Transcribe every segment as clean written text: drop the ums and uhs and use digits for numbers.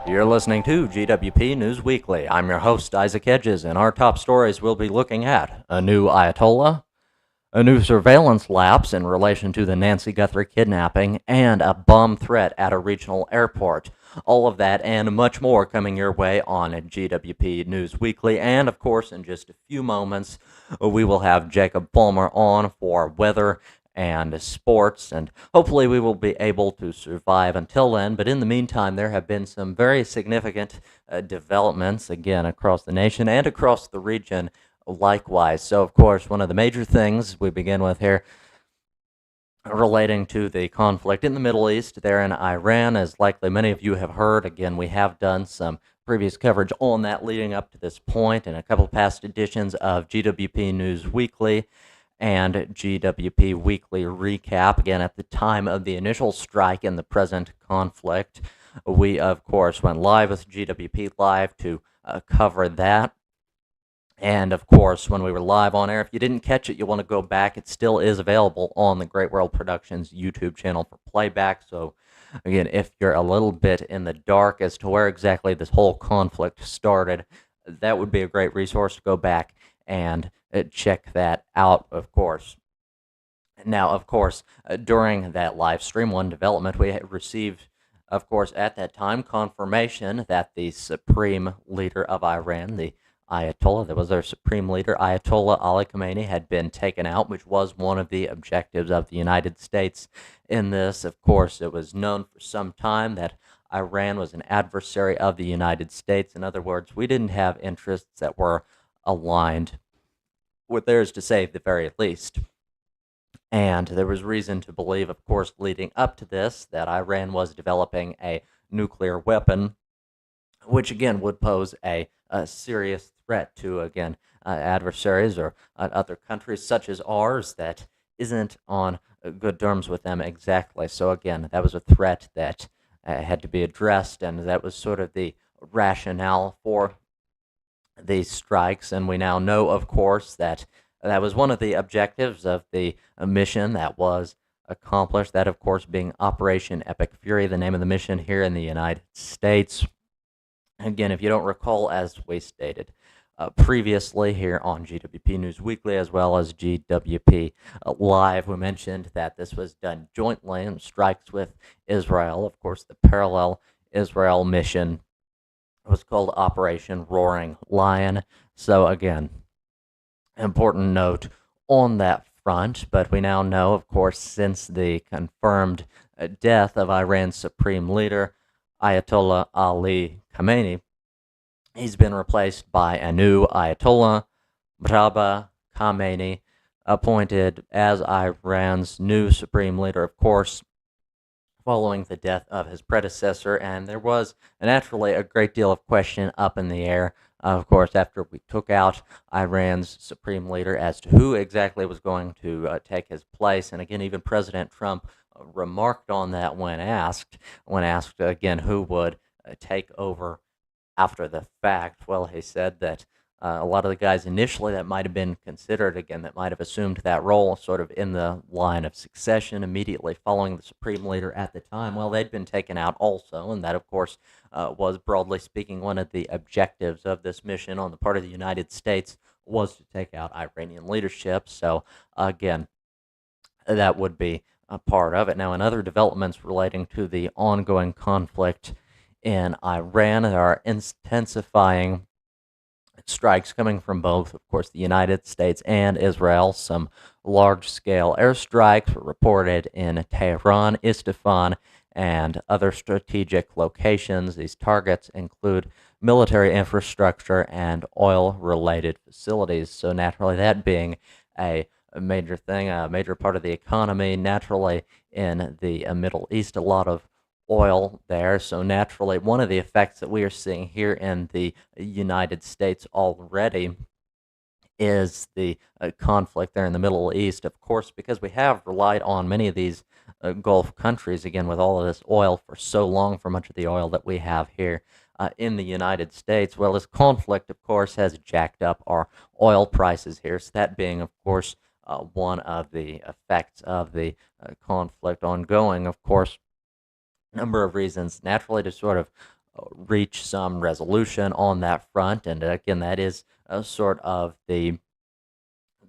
You're listening to GWP News Weekly. I'm your host, Isaac Hedges, and our top stories we'll be looking at: a new Ayatollah, a new surveillance lapse in relation to the Nancy Guthrie kidnapping, and a bomb threat at a regional airport. All of that and much more coming your way on GWP News Weekly. And of course, in just a few moments, we will have Jacob Palmer on for weather and sports, and hopefully we will be able to survive until then. But in the meantime, there have been some very significant developments, again, across the nation and across the region likewise. So, of course, one of the major things we begin with here relating to the conflict in the Middle East there in Iran, as likely many of you have heard. Again, we have done some previous coverage on that leading up to this point in a couple past editions of GWP News Weekly and GWP Weekly Recap. Again, at the time of the initial strike in the present conflict, we, of course, went live with GWP Live to cover that. And, of course, when we were live on air, if you didn't catch it, you want to go back. It still is available on the Great World Productions YouTube channel for playback. So, again, if you're a little bit in the dark as to where exactly this whole conflict started, that would be a great resource to go back and check that out, of course. Now, of course, during that live stream, one development, we received, of course, at that time, confirmation that the supreme leader of Iran, the Ayatollah, that was their supreme leader, Ayatollah Ali Khamenei, had been taken out, which was one of the objectives of the United States in this. Of course, it was known for some time that Iran was an adversary of the United States. In other words, we didn't have interests that were aligned with theirs, to say the very least. And there was reason to believe, of course, leading up to this, that Iran was developing a nuclear weapon, which again would pose a serious threat to, again, adversaries or other countries such as ours that isn't on good terms with them exactly. So again, that was a threat that had to be addressed, and that was sort of the rationale for these strikes. And we now know, of course, that that was one of the objectives of the mission that was accomplished, that, of course, being Operation Epic Fury, the name of the mission here in the United States. Again, if you don't recall, as we stated previously here on GWP News Weekly as well as GWP Live, we mentioned that this was done jointly in strikes with Israel. Of course, the parallel Israel mission was called Operation Roaring Lion. So again, important note on that front. But we now know, of course, since the confirmed death of Iran's supreme leader, Ayatollah Ali Khamenei, he's been replaced by a new Ayatollah, Mojtaba Khamenei, appointed as Iran's new supreme leader, of course, following the death of his predecessor. And there was naturally a great deal of question up in the air, of course, after we took out Iran's supreme leader, as to who exactly was going to take his place. And again, even President Trump remarked on that when asked again who would take over after the fact. Well, he said that a lot of the guys initially that might have been considered, again, that might have assumed that role sort of in the line of succession immediately following the supreme leader at the time, well, they'd been taken out also. And that, of course, was, broadly speaking, one of the objectives of this mission on the part of the United States, was to take out Iranian leadership. So, again, that would be a part of it. Now, in other developments relating to the ongoing conflict in Iran, there are intensifying strikes coming from both, of course, the United States and Israel. Some large-scale airstrikes were reported in Tehran, Isfahan, and other strategic locations. These targets include military infrastructure and oil-related facilities. So naturally, that being a major thing, a major part of the economy, naturally in the Middle East, a lot of oil there. So naturally, one of the effects that we are seeing here in the United States already is the conflict there in the Middle East, of course, because we have relied on many of these Gulf countries, again, with all of this oil for so long, for much of the oil that we have here in the United States. Well, this conflict, of course, has jacked up our oil prices here. So that being, of course, one of the effects of the conflict ongoing, of course, number of reasons naturally to sort of reach some resolution on that front. And again, that is sort of the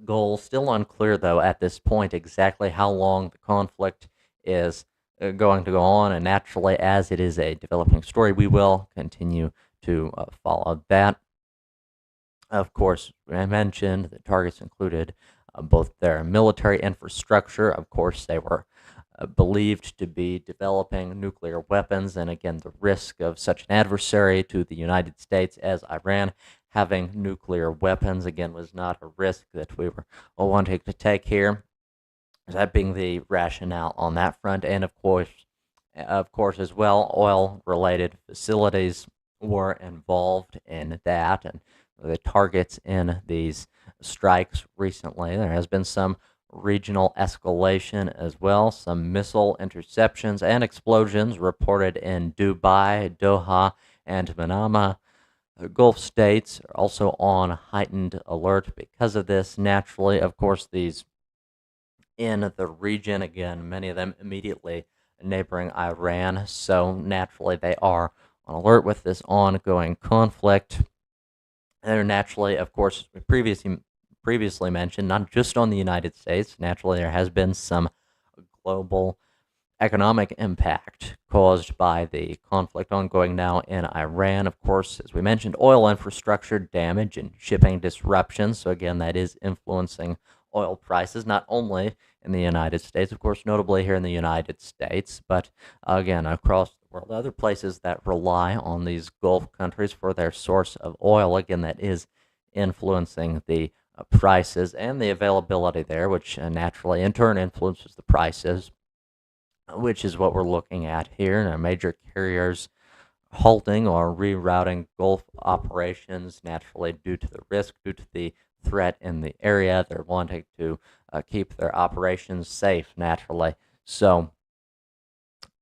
goal. Still unclear, though, at this point exactly how long the conflict is going to go on. And naturally, as it is a developing story, we will continue to follow that. Of course, I mentioned the targets included both their military infrastructure. Of course, they were believed to be developing nuclear weapons, and again, the risk of such an adversary to the United States as Iran having nuclear weapons, again, was not a risk that we were wanting to take here. That being the rationale on that front, and of course, as well, oil-related facilities were involved in that, and the targets in these strikes recently. There has been some regional escalation as well, some missile interceptions and explosions reported in Dubai, Doha, and Manama. The Gulf states are also on heightened alert because of this. Naturally, of course, these in the region, again, many of them immediately neighboring Iran, so naturally they are on alert with this ongoing conflict. They're naturally, of course, previously mentioned, not just on the United States. Naturally, there has been some global economic impact caused by the conflict ongoing now in Iran. Of course, as we mentioned, oil infrastructure damage and shipping disruptions. So again, that is influencing oil prices, not only in the United States, of course, notably here in the United States, but again, across the world, other places that rely on these Gulf countries for their source of oil. Again, that is influencing the prices and the availability there, which naturally in turn influences the prices, which is what we're looking at here. And major carriers halting or rerouting Gulf operations naturally due to the risk, due to the threat in the area. They're wanting to keep their operations safe naturally. So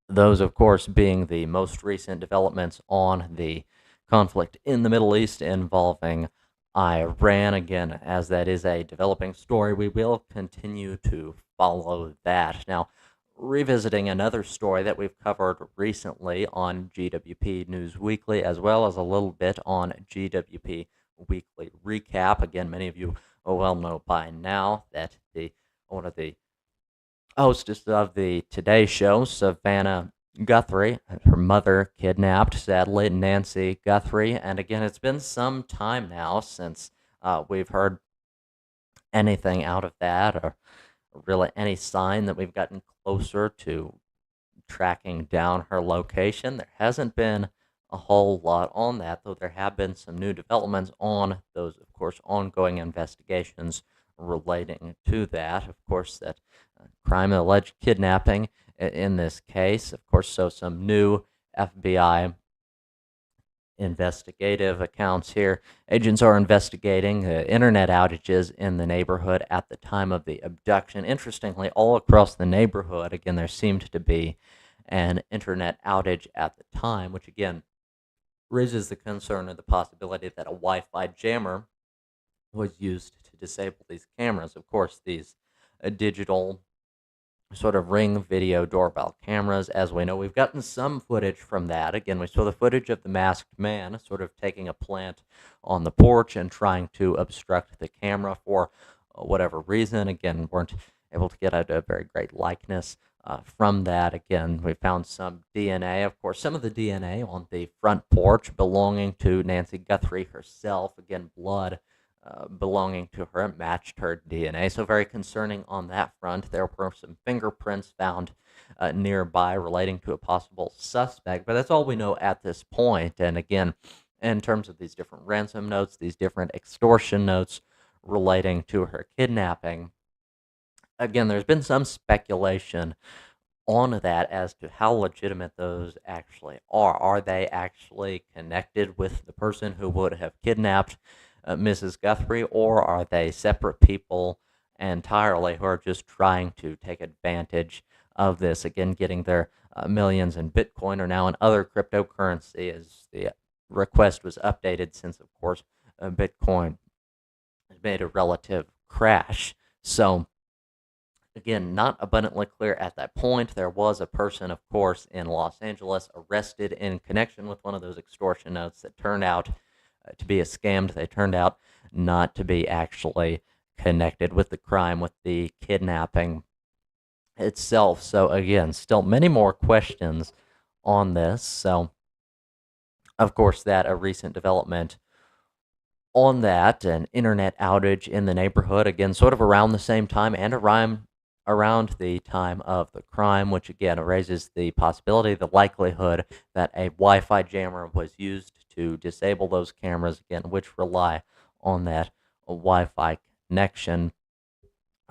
those, of course, being the most recent developments on the conflict in the Middle East involving Iran. Again, as that is a developing story, we will continue to follow that. Now, revisiting another story that we've covered recently on GWP News Weekly, as well as a little bit on GWP Weekly Recap. Again, many of you well know by now that one of the hostess of the Today Show, Savannah Guthrie, her mother kidnapped, sadly, Nancy Guthrie. And again, it's been some time now since we've heard anything out of that, or really any sign that we've gotten closer to tracking down her location. There hasn't been a whole lot on that, though there have been some new developments on those, of course, ongoing investigations relating to that. Of course, that crime and alleged kidnapping in this case. Of course, so some new FBI investigative accounts here. Agents are investigating internet outages in the neighborhood at the time of the abduction. Interestingly, all across the neighborhood, again, there seemed to be an internet outage at the time, which again raises the concern of the possibility that a Wi-Fi jammer was used to disable these cameras. Of course, these digital sort of Ring video doorbell cameras, as we know. We've gotten some footage from that. Again, we saw the footage of the masked man sort of taking a plant on the porch and trying to obstruct the camera for whatever reason. Again, weren't able to get a very great likeness from that. Again, we found some DNA. Of course, some of the DNA on the front porch belonging to Nancy Guthrie herself. Again, blood belonging to her matched her DNA. So very concerning on that front. There were some fingerprints found nearby relating to a possible suspect, but that's all we know at this point. And again, in terms of these different ransom notes, these different extortion notes relating to her kidnapping, again, there's been some speculation on that as to how legitimate those actually are. Are they actually connected with the person who would have kidnapped Mrs. Guthrie, or are they separate people entirely who are just trying to take advantage of this. Again, getting their millions in Bitcoin or now in other cryptocurrency, as the request was updated since, of course, Bitcoin has made a relative crash. So, again, not abundantly clear at that point. There was a person, of course, in Los Angeles arrested in connection with one of those extortion notes that turned out to be a scam. They turned out not to be actually connected with the crime, with the kidnapping itself. So, again, still many more questions on this. So, of course, that a recent development on that, an internet outage in the neighborhood, again, sort of around the same time and around the time of the crime, which again raises the possibility, the likelihood that a Wi-Fi jammer was used to disable those cameras, again, which rely on that Wi-Fi connection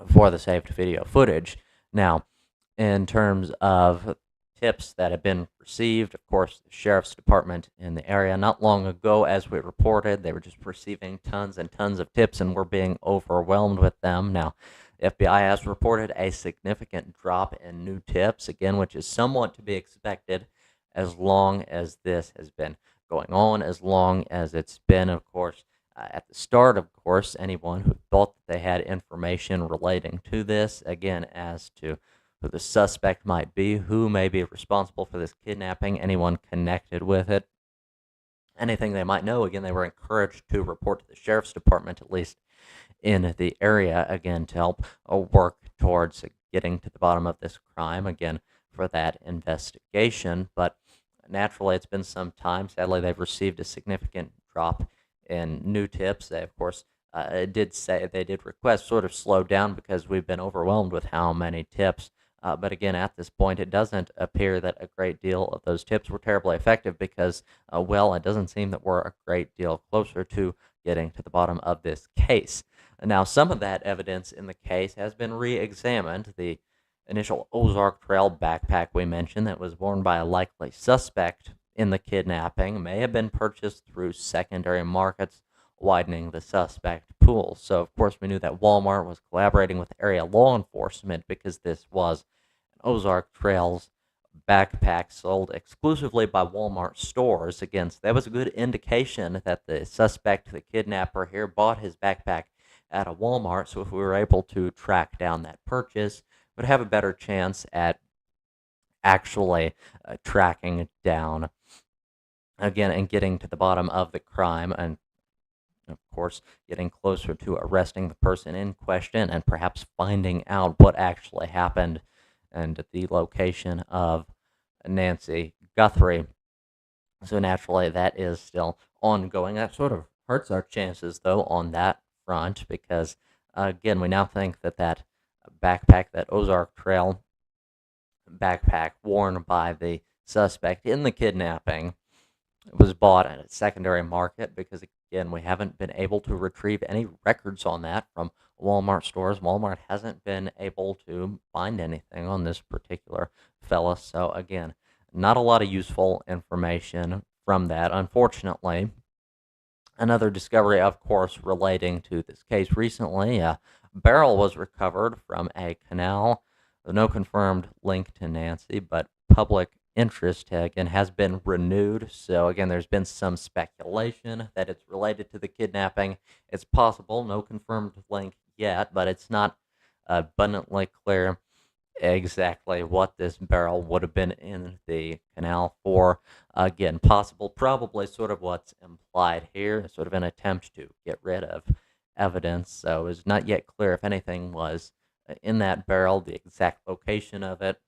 for the saved video footage. Now, in terms of tips that have been received, of course, the sheriff's department in the area not long ago, as we reported, they were just receiving tons and tons of tips and were being overwhelmed with them. Now, the FBI has reported a significant drop in new tips, again, which is somewhat to be expected as long as this has been going on, as long as it's been, of course, at the start, of course, anyone who thought that they had information relating to this, again, as to who the suspect might be, who may be responsible for this kidnapping, anyone connected with it, anything they might know, again, they were encouraged to report to the sheriff's department, at least in the area, again, to help work towards getting to the bottom of this crime, again, for that investigation. But naturally, it's been some time. Sadly, they've received a significant drop in new tips. They, of course, did say they did request sort of slow down because we've been overwhelmed with how many tips. But again, at this point, it doesn't appear that a great deal of those tips were terribly effective because, well, it doesn't seem that we're a great deal closer to getting to the bottom of this case. Now, some of that evidence in the case has been re-examined. The initial Ozark Trail backpack we mentioned that was worn by a likely suspect in the kidnapping may have been purchased through secondary markets, widening the suspect pool. So, of course, we knew that Walmart was collaborating with area law enforcement because this was an Ozark Trails backpack sold exclusively by Walmart stores. Again, so that was a good indication that the suspect, the kidnapper here, bought his backpack at a Walmart. So if we were able to track down that purchase, we'd have a better chance at actually tracking down, again, and getting to the bottom of the crime, and of course, getting closer to arresting the person in question and perhaps finding out what actually happened and the location of Nancy Guthrie. So naturally, that is still ongoing. That sort of hurts our chances, though, on that front, because, again, we now think that that backpack, that Ozark Trail backpack worn by the suspect in the kidnapping, was bought at a secondary market because, again, we haven't been able to retrieve any records on that from Walmart stores. Walmart hasn't been able to find anything on this particular fella. So, again, not a lot of useful information from that, unfortunately. Another discovery, of course, relating to this case recently, a barrel was recovered from a canal. No confirmed link to Nancy, but public interest, again, has been renewed. So, again, there's been some speculation that it's related to the kidnapping. It's possible, no confirmed link yet, but it's not abundantly clear exactly what this barrel would have been in the canal for. Again, possible, probably sort of what's implied here, sort of an attempt to get rid of evidence. So it's not yet clear if anything was in that barrel, the exact location of it.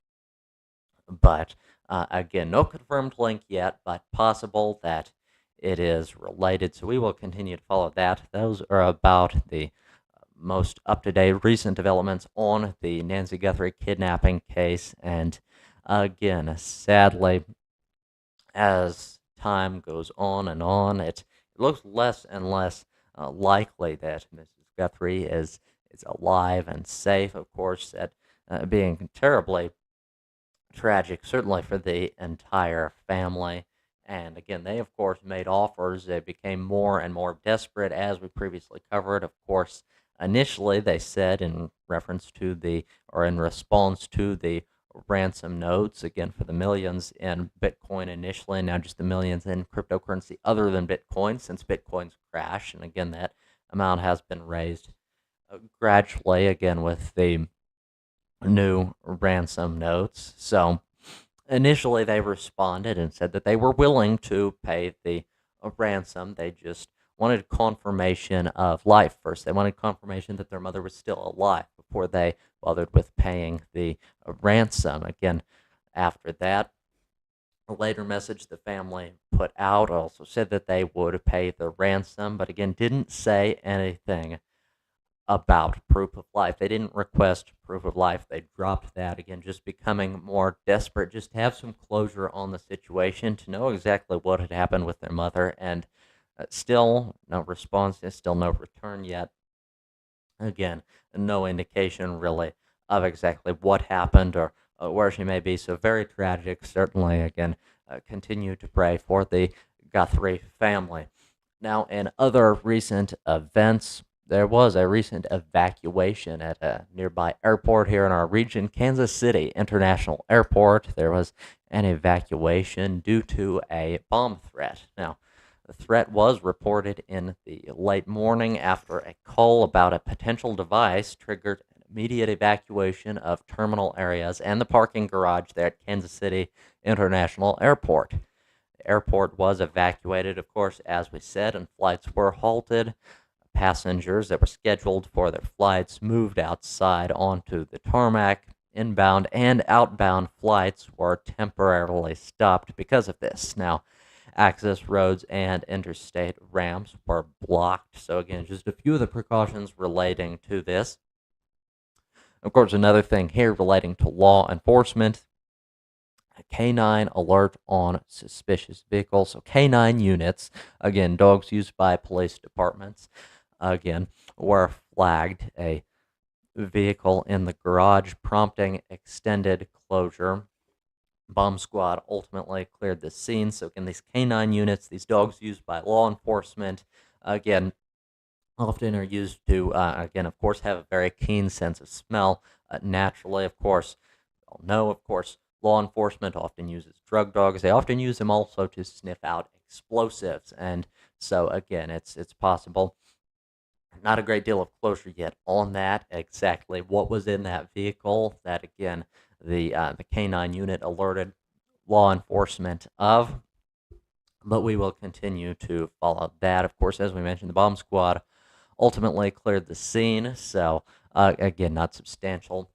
But again, no confirmed link yet, but possible that it is related. So we will continue to follow that. Those are about the most up-to-date recent developments on the Nancy Guthrie kidnapping case. And again, sadly, as time goes on and on, it looks less and less likely that Mrs. Guthrie is alive and safe. Of course, that being terribly tragic, certainly for the entire family. And again, they, of course, made offers. They became more and more desperate, as we previously covered. Of course, initially they said in reference to the, or in response to the ransom notes, again, for the millions in Bitcoin initially, and now just the millions in cryptocurrency other than Bitcoin, since Bitcoin's crashed. And again, that amount has been raised gradually, again, with the new ransom notes. So initially, they responded and said that they were willing to pay the ransom. They just wanted confirmation of life first. They wanted confirmation that their mother was still alive before they bothered with paying the ransom. Again, after that, a later message the family put out also said that they would pay the ransom, but again, didn't say anything about proof of life. They didn't request proof of life. They dropped that, again, just becoming more desperate, just to have some closure on the situation, to know exactly what had happened with their mother, and still no response, still no return yet. Again, no indication really of exactly what happened or where she may be. So very tragic. Certainly, again, continue to pray for the Guthrie family. Now, in other recent events, there was a recent evacuation at a nearby airport here in our region, Kansas City International Airport. There was an evacuation due to a bomb threat. Now, the threat was reported in the late morning after a call about a potential device triggered an immediate evacuation of terminal areas and the parking garage there at Kansas City International Airport. The airport was evacuated, of course, as we said, and flights were halted. Passengers that were scheduled for their flights moved outside onto the tarmac. Inbound and outbound flights were temporarily stopped because of this. Now, access roads and interstate ramps were blocked. So again, just a few of the precautions relating to this. Of course, another thing here relating to law enforcement, a canine alert on suspicious vehicles. So canine units, again, dogs used by police departments, again, were flagged. A vehicle in the garage, prompting extended closure. Bomb squad ultimately cleared the scene. So again, these canine units, these dogs used by law enforcement, again, often are used to, again, of course, have a very keen sense of smell. Naturally, of course, we all know, of course, law enforcement often uses drug dogs. They often use them also to sniff out explosives. And so, again, it's possible. Not a great deal of closure yet on that, exactly what was in that vehicle that, again, the canine unit alerted law enforcement of. But we will continue to follow that. Of course, as we mentioned, the bomb squad ultimately cleared the scene. So, again, not substantial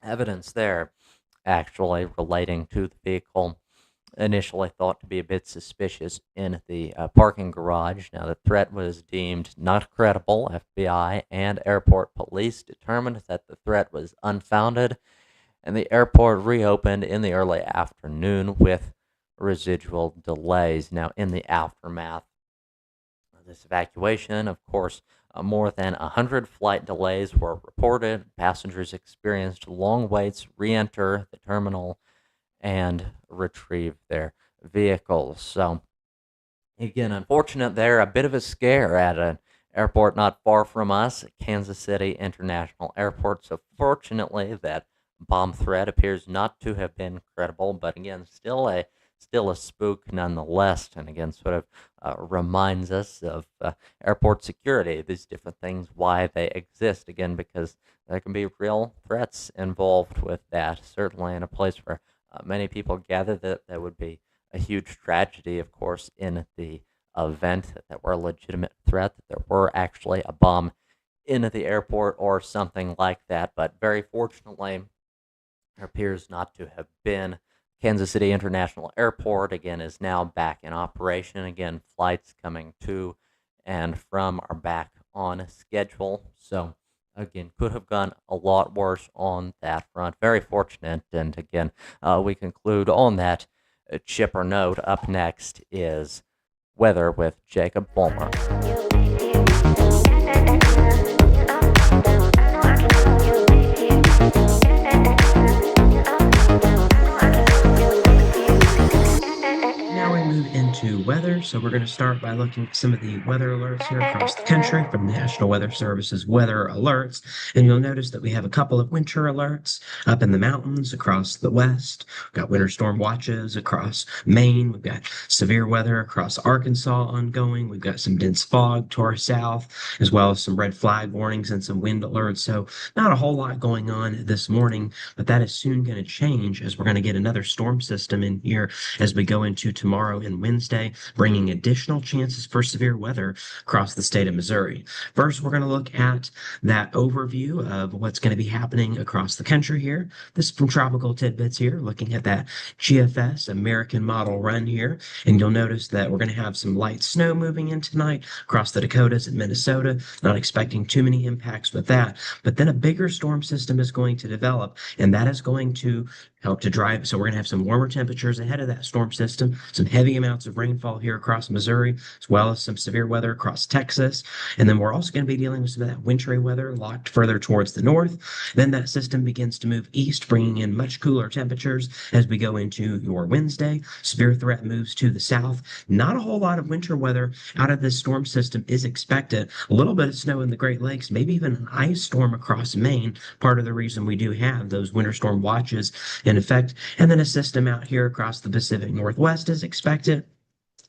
evidence there, actually, relating to the vehicle initially thought to be a bit suspicious in the parking garage. Now, the threat was deemed not credible. FBI and airport police determined that the threat was unfounded, and the airport reopened in the early afternoon with residual delays. Now, in the aftermath of this evacuation, of course, more than 100 flight delays were reported. Passengers experienced long waits re-enter the terminal and retrieve their vehicles. So, again, unfortunate there, a bit of a scare at an airport not far from us, Kansas City International Airport. So, fortunately, that bomb threat appears not to have been credible, but again, still a spook nonetheless, and again, sort of reminds us of airport security, these different things, why they exist, again, because there can be real threats involved with that, certainly in a place where many people gather. That would be a huge tragedy, of course, in the event that there were a legitimate threat, that there were actually a bomb in the airport or something like that, but very fortunately, there appears not to have been. Kansas City International Airport, again, is now back in operation. Again, flights coming to and from are back on schedule. So, again, could have gone a lot worse on that front. Very fortunate. And again, we conclude on that chipper note. Up next is weather with Jacob Fulmer. Now we move into into weather. So we're going to start by looking at some of the weather alerts here across the country from the National Weather Service's weather alerts. And you'll notice that we have a couple of winter alerts up in the mountains across the west. We've got winter storm watches across Maine. We've got severe weather across Arkansas ongoing. We've got some dense fog to our south, as well as some red flag warnings and some wind alerts. So not a whole lot going on this morning, but that is soon going to change as we're going to get another storm system in here as we go into tomorrow and Wednesday, bringing additional chances for severe weather across the state of Missouri. First, we're going to look at that overview of what's going to be happening across the country here. This is from Tropical Tidbits here, looking at that GFS American model run here. And you'll notice that we're going to have some light snow moving in tonight across the Dakotas and Minnesota. Not expecting too many impacts with that. But then a bigger storm system is going to develop, and that is going to help to drive. So we're going to have some warmer temperatures ahead of that storm system, some heavy amounts of rainfall here across Missouri, as well as some severe weather across Texas. And then we're also going to be dealing with some of that wintry weather locked further towards the north. Then that system begins to move east, bringing in much cooler temperatures as we go into your Wednesday. Severe threat moves to the south. Not a whole lot of winter weather out of this storm system is expected. A little bit of snow in the Great Lakes, maybe even an ice storm across Maine. Part of the reason we do have those winter storm watches in effect. And then a system out here across the Pacific Northwest is expected.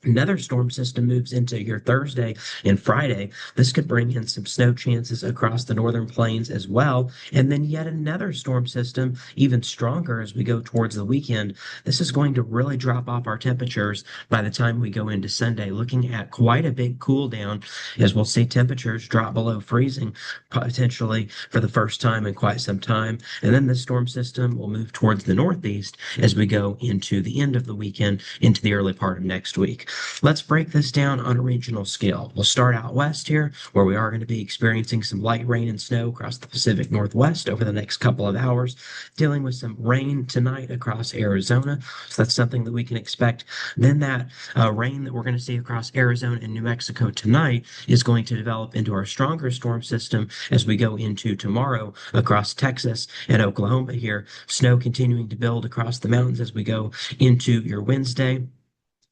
Another storm system moves into your Thursday and Friday. This could bring in some snow chances across the northern plains as well. And then yet another storm system, even stronger as we go towards the weekend. This is going to really drop off our temperatures by the time we go into Sunday, looking at quite a big cool down as we'll see temperatures drop below freezing potentially for the first time in quite some time. And then the storm system will move towards the northeast as we go into the end of the weekend, into the early part of next week. Let's break this down on a regional scale. We'll start out west here, where we are going to be experiencing some light rain and snow across the Pacific Northwest over the next couple of hours, dealing with some rain tonight across Arizona. So that's something that we can expect. Then that rain that we're going to see across Arizona and New Mexico tonight is going to develop into our stronger storm system as we go into tomorrow across Texas and Oklahoma here. Snow continuing to build across the mountains as we go into your Wednesday.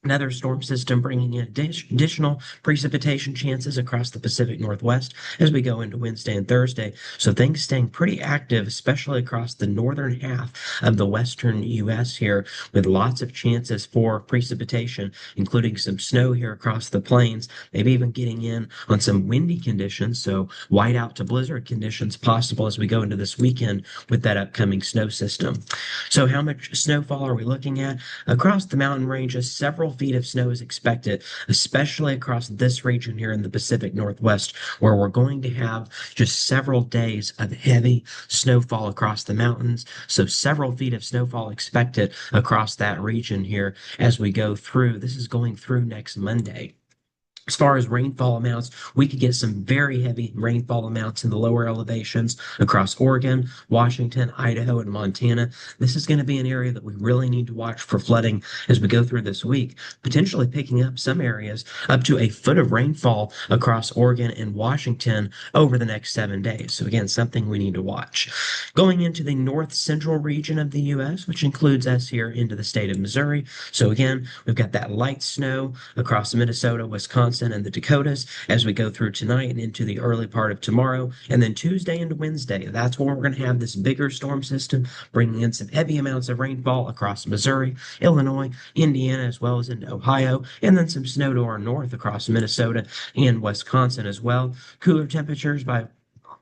Another storm system bringing in additional precipitation chances across the Pacific Northwest as we go into Wednesday and Thursday. So things staying pretty active, especially across the northern half of the western U.S. here, with lots of chances for precipitation, including some snow here across the plains, maybe even getting in on some windy conditions. So whiteout to blizzard conditions possible as we go into this weekend with that upcoming snow system. So how much snowfall are we looking at? Across the mountain ranges, several feet of snow is expected, especially across this region here in the Pacific Northwest, where we're going to have just several days of heavy snowfall across the mountains. So several feet of snowfall expected across that region here as we go through. This is going through next Monday. As far as rainfall amounts, we could get some very heavy rainfall amounts in the lower elevations across Oregon, Washington, Idaho, and Montana. This is going to be an area that we really need to watch for flooding as we go through this week, potentially picking up some areas up to a foot of rainfall across Oregon and Washington over the next 7 days. So again, something we need to watch. Going into the north central region of the U.S., which includes us here into the state of Missouri. So again, we've got that light snow across Minnesota, Wisconsin, and the Dakotas as we go through tonight and into the early part of tomorrow. And then Tuesday into Wednesday, that's where we're going to have this bigger storm system bringing in some heavy amounts of rainfall across Missouri, Illinois, Indiana, as well as into Ohio, and then some snow to our north across Minnesota and Wisconsin as well. Cooler temperatures by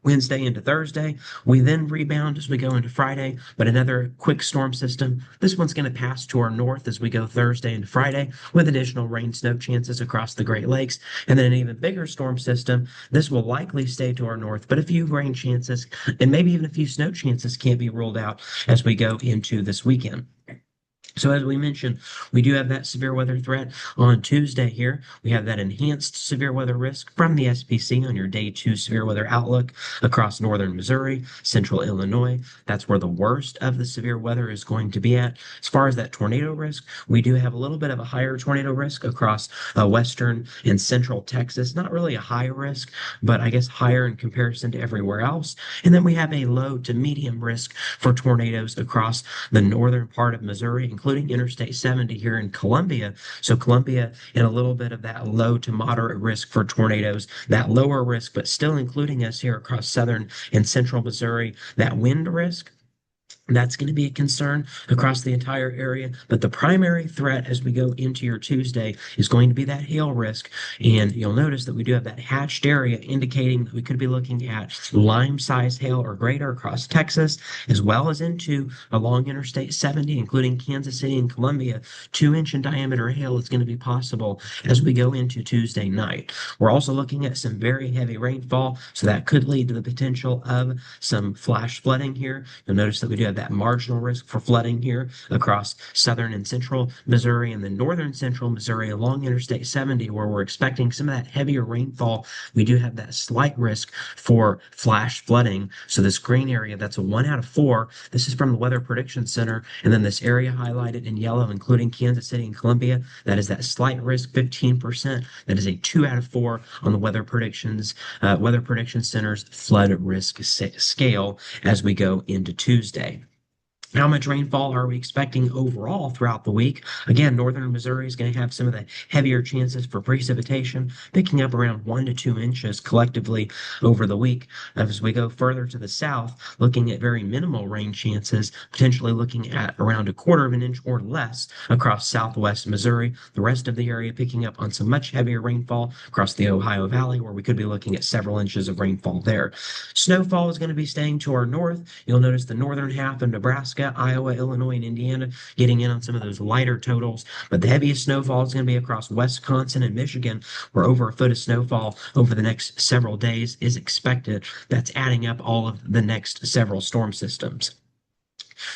Wednesday into Thursday. We then rebound as we go into Friday, but another quick storm system. This one's going to pass to our north as we go Thursday into Friday with additional rain snow chances across the Great Lakes. And then an even bigger storm system. This will likely stay to our north, but a few rain chances and maybe even a few snow chances can't be ruled out as we go into this weekend. So as we mentioned, we do have that severe weather threat on Tuesday here. We have that enhanced severe weather risk from the SPC on your day 2 severe weather outlook across northern Missouri, central Illinois. That's where the worst of the severe weather is going to be at. As far as that tornado risk, we do have a little bit of a higher tornado risk across western and central Texas. Not really a high risk, but I guess higher in comparison to everywhere else. And then we have a low to medium risk for tornadoes across the northern part of Missouri, including Interstate 70 here in Columbia. So Columbia in a little bit of that low to moderate risk for tornadoes, that lower risk, but still including us here across southern and central Missouri, that wind risk. That's going to be a concern across the entire area. But the primary threat as we go into your Tuesday is going to be that hail risk. And you'll notice that we do have that hatched area indicating that we could be looking at lime-sized hail or greater across Texas, as well as into along Interstate 70, including Kansas City and Columbia. 2-inch in diameter hail is going to be possible as we go into Tuesday night. We're also looking at some very heavy rainfall, so that could lead to the potential of some flash flooding here. You'll notice that we do have that marginal risk for flooding here across southern and central Missouri and then northern central Missouri along Interstate 70, where we're expecting some of that heavier rainfall. We do have that slight risk for flash flooding. So this green area, that's a 1 out of 4. This is from the Weather Prediction Center. And then this area highlighted in yellow, including Kansas City and Columbia, that is that slight risk, 15%. That is a 2 out of 4 on the Weather Prediction Center's flood risk scale as we go into Tuesday. How much rainfall are we expecting overall throughout the week? Again, northern Missouri is going to have some of the heavier chances for precipitation, picking up around 1 to 2 inches collectively over the week. As we go further to the south, looking at very minimal rain chances, potentially looking at around a quarter of an inch or less across southwest Missouri. The rest of the area picking up on some much heavier rainfall across the Ohio Valley, where we could be looking at several inches of rainfall there. Snowfall is going to be staying to our north. You'll notice the northern half of Nebraska, Iowa, Illinois, and Indiana getting in on some of those lighter totals. But the heaviest snowfall is going to be across Wisconsin and Michigan, where over a foot of snowfall over the next several days is expected. That's adding up all of the next several storm systems.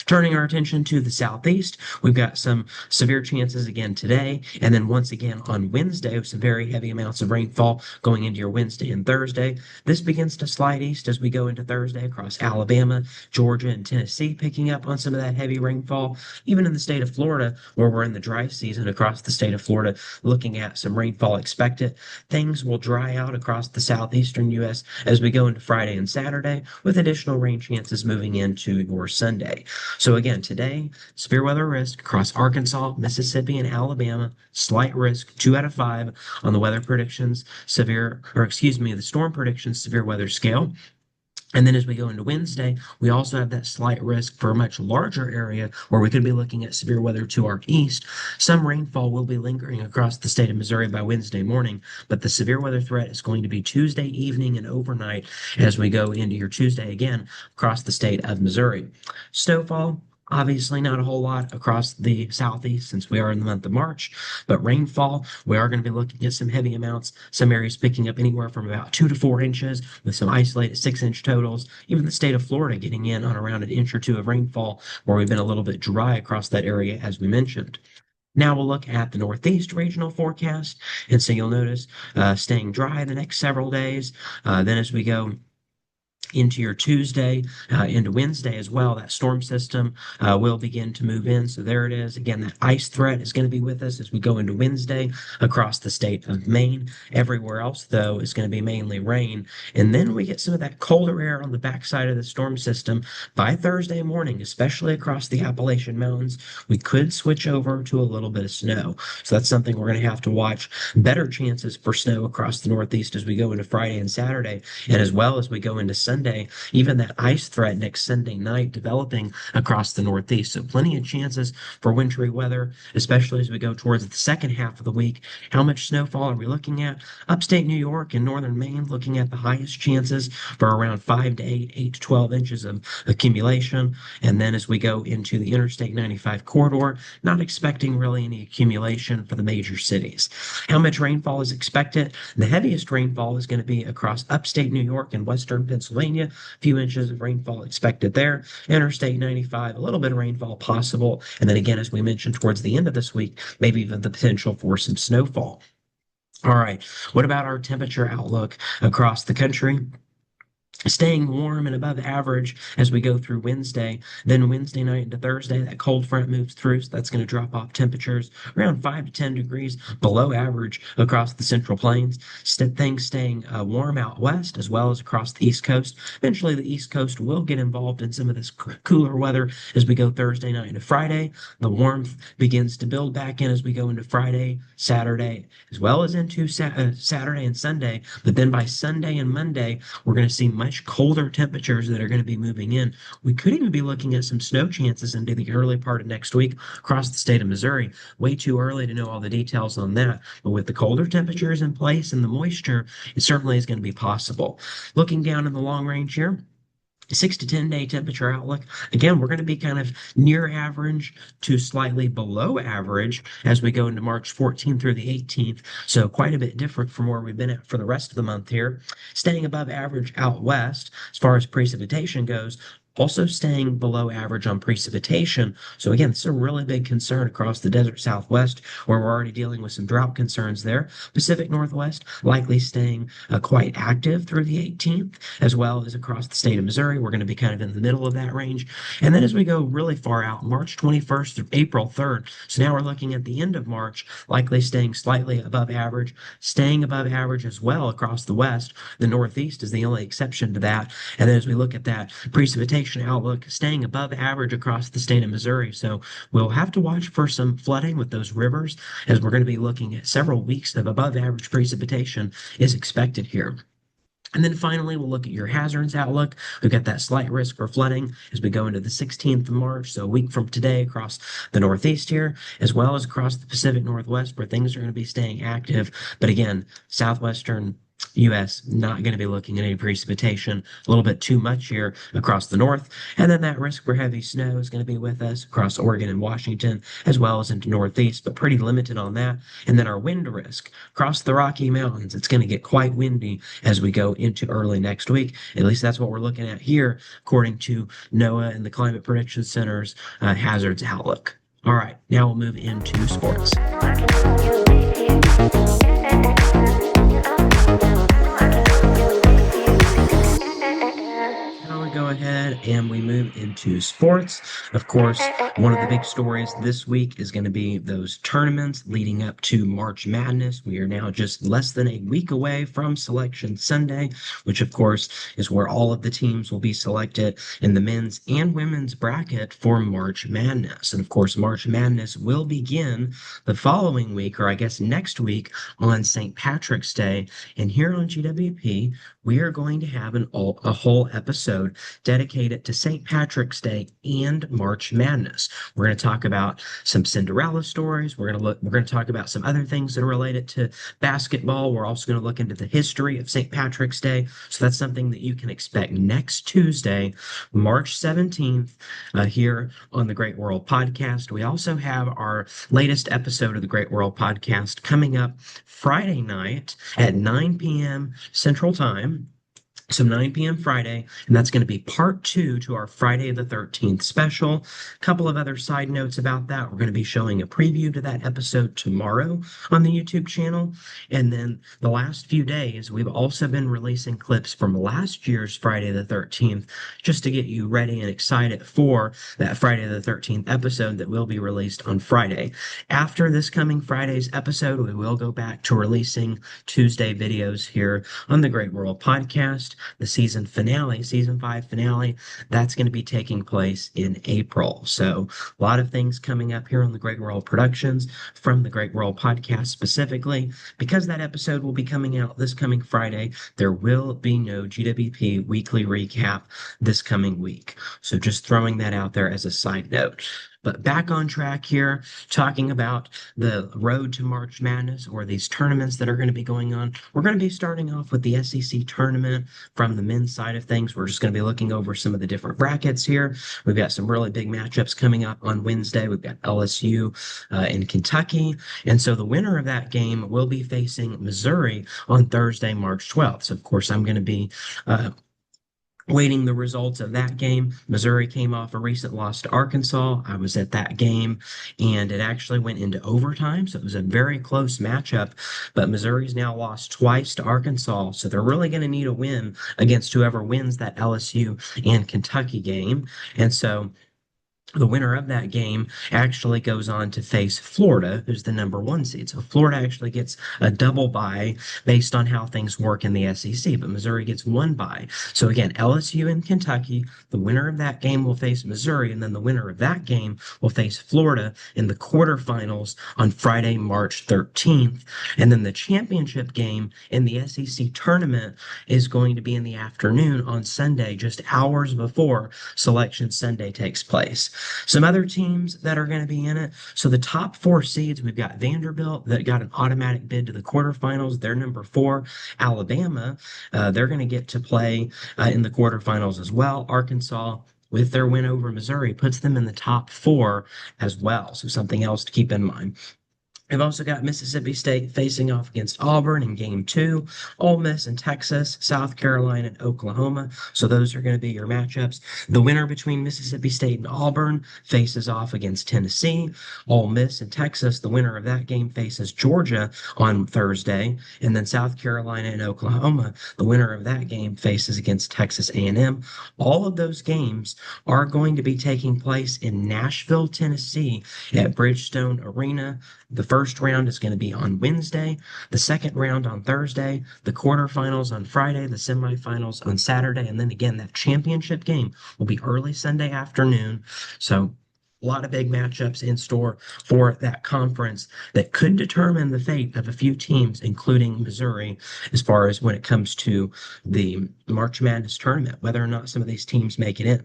Turning our attention to the southeast, we've got some severe chances again today, and then once again on Wednesday with some very heavy amounts of rainfall going into your Wednesday and Thursday. This begins to slide east as we go into Thursday across Alabama, Georgia, and Tennessee, picking up on some of that heavy rainfall. Even in the state of Florida, where we're in the dry season across the state of Florida, looking at some rainfall expected. Things will dry out across the southeastern U.S. as we go into Friday and Saturday, with additional rain chances moving into your Sunday. So again, today, severe weather risk across Arkansas, Mississippi, and Alabama. Slight risk, 2 out of 5 on the weather predictions, the storm predictions severe weather scale. And then as we go into Wednesday, we also have that slight risk for a much larger area where we could be looking at severe weather to our east. Some rainfall will be lingering across the state of Missouri by Wednesday morning, but the severe weather threat is going to be Tuesday evening and overnight as we go into your Tuesday again across the state of Missouri. Snowfall. Obviously, not a whole lot across the southeast since we are in the month of March, but rainfall, we are going to be looking at some heavy amounts, some areas picking up anywhere from about 2 to 4 inches with some isolated 6-inch totals. Even the state of Florida getting in on around an inch or two of rainfall where we've been a little bit dry across that area, as we mentioned. Now we'll look at the Northeast regional forecast, and so you'll notice staying dry the next several days. Then as we go into your Tuesday, into Wednesday as well, that storm system will begin to move in. So there it is. Again, that ice threat is going to be with us as we go into Wednesday across the state of Maine. Everywhere else, though, is going to be mainly rain. And then we get some of that colder air on the backside of the storm system by Thursday morning, especially across the Appalachian Mountains. We could switch over to a little bit of snow. So that's something we're going to have to watch. Better chances for snow across the Northeast as we go into Friday and Saturday, and as well as we go into Sunday. Even that ice threat next Sunday night developing across the Northeast. So plenty of chances for wintry weather, especially as we go towards the second half of the week. How much snowfall are we looking at? Upstate New York and northern Maine looking at the highest chances for around 5 to 8 to 12 inches of accumulation. And then as we go into the Interstate 95 corridor, not expecting really any accumulation for the major cities. How much rainfall is expected? The heaviest rainfall is going to be across upstate New York and western Pennsylvania. A few inches of rainfall expected there. Interstate 95, a little bit of rainfall possible. And then again, as we mentioned towards the end of this week, maybe even the potential for some snowfall. All right. What about our temperature outlook across the country? staying warm and above average as we go through Wednesday. Then Wednesday night into Thursday, that cold front moves through, so that's going to drop off temperatures around 5 to 10 degrees below average across the Central Plains. Things staying warm out west as well as across the East Coast. Eventually, the East Coast will get involved in some of this cooler weather as we go Thursday night into Friday. The warmth begins to build back in as we go into Friday, Saturday, as well as into Saturday and Sunday. But then by Sunday and Monday, we're going to see much colder temperatures that are going to be moving in. We could even be looking at some snow chances into the early part of next week across the state of Missouri. Way too early to know all the details on that. But with the colder temperatures in place and the moisture, it certainly is going to be possible. Looking down in the long range here, 6 to 10 day temperature outlook. Again, we're going to be kind of near average to slightly below average as we go into March 14th through the 18th. So quite a bit different from where we've been at for the rest of the month here. Staying above average out west as far as precipitation goes. Also staying below average on precipitation. So again, it's a really big concern across the desert Southwest where we're already dealing with some drought concerns there. Pacific Northwest likely staying quite active through the 18th, as well as across the state of Missouri. We're going to be kind of in the middle of that range. And then as we go really far out, March 21st through April 3rd. So now we're looking at the end of March, likely staying slightly above average, staying above average as well across the West. The Northeast is the only exception to that. And then as we look at that precipitation outlook, staying above average across the state of Missouri. So we'll have to watch for some flooding with those rivers as we're going to be looking at several weeks of above average precipitation is expected here. And then finally, we'll look at your hazards outlook. We've got that slight risk for flooding as we go into the 16th of March, so a week from today across the Northeast here, as well as across the Pacific Northwest, where things are going to be staying active. But again, southwestern U.S. not going to be looking at any precipitation, a little bit too much here across the north. And then that risk for heavy snow is going to be with us across Oregon and Washington, as well as into Northeast, but pretty limited on that. And then our wind risk across the Rocky Mountains, it's going to get quite windy as we go into early next week. At least that's what we're looking at here, according to NOAA and the Climate Prediction Center's hazards outlook. All right, now we'll move into sports. Go ahead and we move into sports. Of course, one of the big stories this week is going to be those tournaments leading up to March Madness. We are now just less than a week away from Selection Sunday, which of course is where all of the teams will be selected in the men's and women's bracket for March Madness. And of course, March Madness will begin the following week, or I guess next week, on St. Patrick's Day. And here on GWP, we are going to have a whole episode dedicated to St. Patrick's Day and March Madness. We're going to talk about some Cinderella stories. We're going to talk about some other things that are related to basketball. We're also going to look into the history of St. Patrick's Day. So that's something that you can expect next Tuesday, March 17th, here on the Great World Podcast. We also have our latest episode of the Great World Podcast coming up Friday night at 9 p.m. Central Time. So 9 p.m. Friday, and that's going to be part 2 to our Friday the 13th special. A couple of other side notes about that. We're going to be showing a preview to that episode tomorrow on the YouTube channel. And then the last few days, we've also been releasing clips from last year's Friday the 13th, just to get you ready and excited for that Friday the 13th episode that will be released on Friday. After this coming Friday's episode, we will go back to releasing Tuesday videos here on the Great World Podcast. The season 5 finale, that's going to be taking place in April. So a lot of things coming up here on the Great World Productions from the Great World Podcast specifically. Because that episode will be coming out this coming Friday, there will be no GWP weekly recap this coming week. So just throwing that out there as a side note. But back on track here, talking about the road to March Madness, or these tournaments that are going to be going on. We're going to be starting off with the SEC tournament from the men's side of things. We're just going to be looking over some of the different brackets here. We've got some really big matchups coming up on Wednesday. We've got LSU in Kentucky. And so the winner of that game will be facing Missouri on Thursday, March 12th. So, of course, I'm going to be Waiting the results of that game. Missouri came off a recent loss to Arkansas. I was at that game, and it actually went into overtime, so it was a very close matchup. But Missouri's now lost twice to Arkansas, so they're really going to need a win against whoever wins that LSU and Kentucky game. And so the winner of that game actually goes on to face Florida, who's the number one seed. So Florida actually gets a double bye based on how things work in the SEC, but Missouri gets one bye. So again, LSU and Kentucky, the winner of that game will face Missouri, and then the winner of that game will face Florida in the quarterfinals on Friday, March 13th. And then the championship game in the SEC tournament is going to be in the afternoon on Sunday, just hours before Selection Sunday takes place. Some other teams that are going to be in it. So the top four seeds, we've got Vanderbilt that got an automatic bid to the quarterfinals. They're number four. Alabama, they're going to get to play in the quarterfinals as well. Arkansas, with their win over Missouri, puts them in the top four as well. So something else to keep in mind. We've also got Mississippi State facing off against Auburn in game two, Ole Miss and Texas, South Carolina and Oklahoma. So those are going to be your matchups. The winner between Mississippi State and Auburn faces off against Tennessee. Ole Miss and Texas, the winner of that game faces Georgia on Thursday. And then South Carolina and Oklahoma, the winner of that game faces against Texas A&M. All of those games are going to be taking place in Nashville, Tennessee at Bridgestone Arena. The first round is going to be on Wednesday, the second round on Thursday, the quarterfinals on Friday, the semifinals on Saturday, and then again, that championship game will be early Sunday afternoon. So, a lot of big matchups in store for that conference that could determine the fate of a few teams, including Missouri, as far as when it comes to the March Madness tournament, whether or not some of these teams make it in.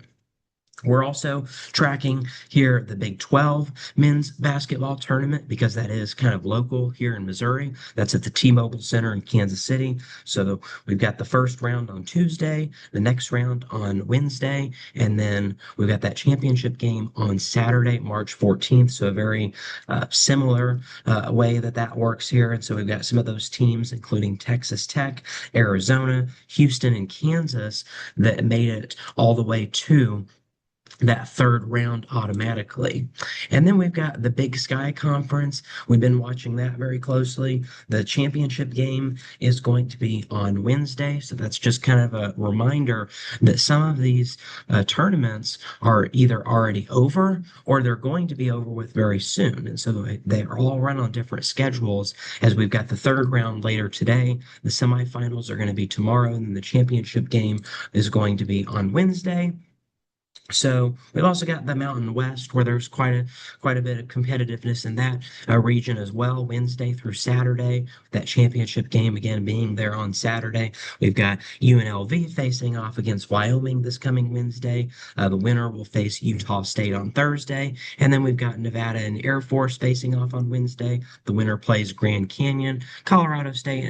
We're also tracking here the Big 12 men's basketball tournament because that is kind of local here in Missouri. That's at the T-Mobile Center in Kansas City. So we've got the first round on Tuesday, the next round on Wednesday, and then we've got that championship game on Saturday, March 14th. So a very similar way that works here. And so we've got some of those teams, including Texas Tech, Arizona, Houston, and Kansas, that made it all the way to that third round automatically. And then we've got the Big Sky Conference. We've been watching that very closely. The championship game is going to be on Wednesday. So that's just kind of a reminder that some of these tournaments are either already over or they're going to be over with very soon. And so they are all run on different schedules as we've got the third round later today. The semifinals are going to be tomorrow, and then the championship game is going to be on Wednesday. So we've also got the Mountain West, where there's quite a bit of competitiveness in that region as well. Wednesday through Saturday, that championship game again being there on Saturday. We've got UNLV facing off against Wyoming this coming Wednesday. The winner will face Utah State on Thursday, and then we've got Nevada and Air Force facing off on Wednesday. The winner plays Grand Canyon. Colorado State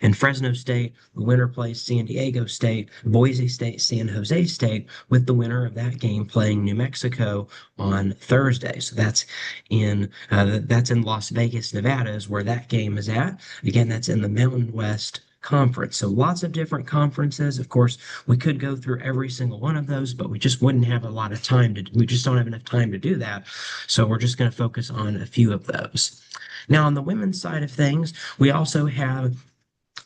and Fresno State. The winner plays San Diego State, Boise State, San Jose State, with the winner of that game playing New Mexico on Thursday. So that's in Las Vegas, Nevada, is where that game is at. Again, that's in the Mountain West Conference. So lots of different conferences. Of course, we could go through every single one of those, but we just wouldn't have a lot of time we just don't have enough time to do that. So we're just going to focus on a few of those. Now, on the women's side of things, we also have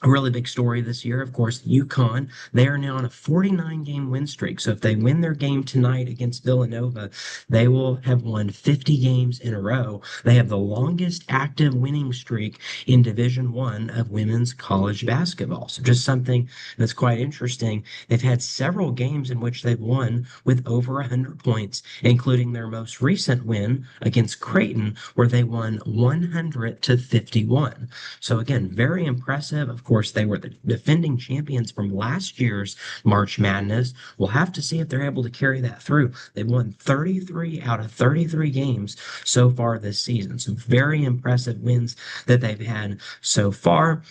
a really big story this year, of course, UConn. They are now on a 49-game win streak. So if they win their game tonight against Villanova, they will have won 50 games in a row. They have the longest active winning streak in Division One of women's college basketball. So just something that's quite interesting. They've had several games in which they've won with over 100 points, including their most recent win against Creighton, where they won 100-51. So again, very impressive. Of course, they were the defending champions from last year's March Madness. We'll have to see if they're able to carry that through. They've won 33 out of 33 games so far this season. So very impressive wins that they've had so far.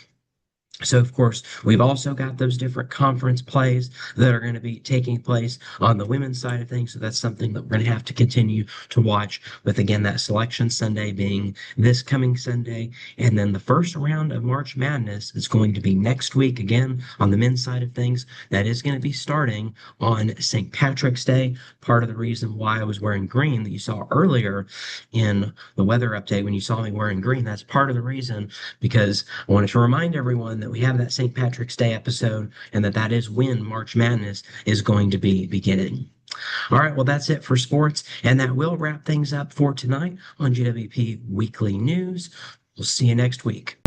So, of course, we've also got those different conference plays that are going to be taking place on the women's side of things. So that's something that we're going to have to continue to watch with, again, that selection Sunday being this coming Sunday. And then the first round of March Madness is going to be next week, again, on the men's side of things. That is going to be starting on St. Patrick's Day. Part of the reason why I was wearing green that you saw earlier in the weather update when you saw me wearing green, that's part of the reason because I wanted to remind everyone that we have that St. Patrick's Day episode and that is when March Madness is going to be beginning. All right, well, that's it for sports, and that will wrap things up for tonight on GWP Weekly News. We'll see you next week.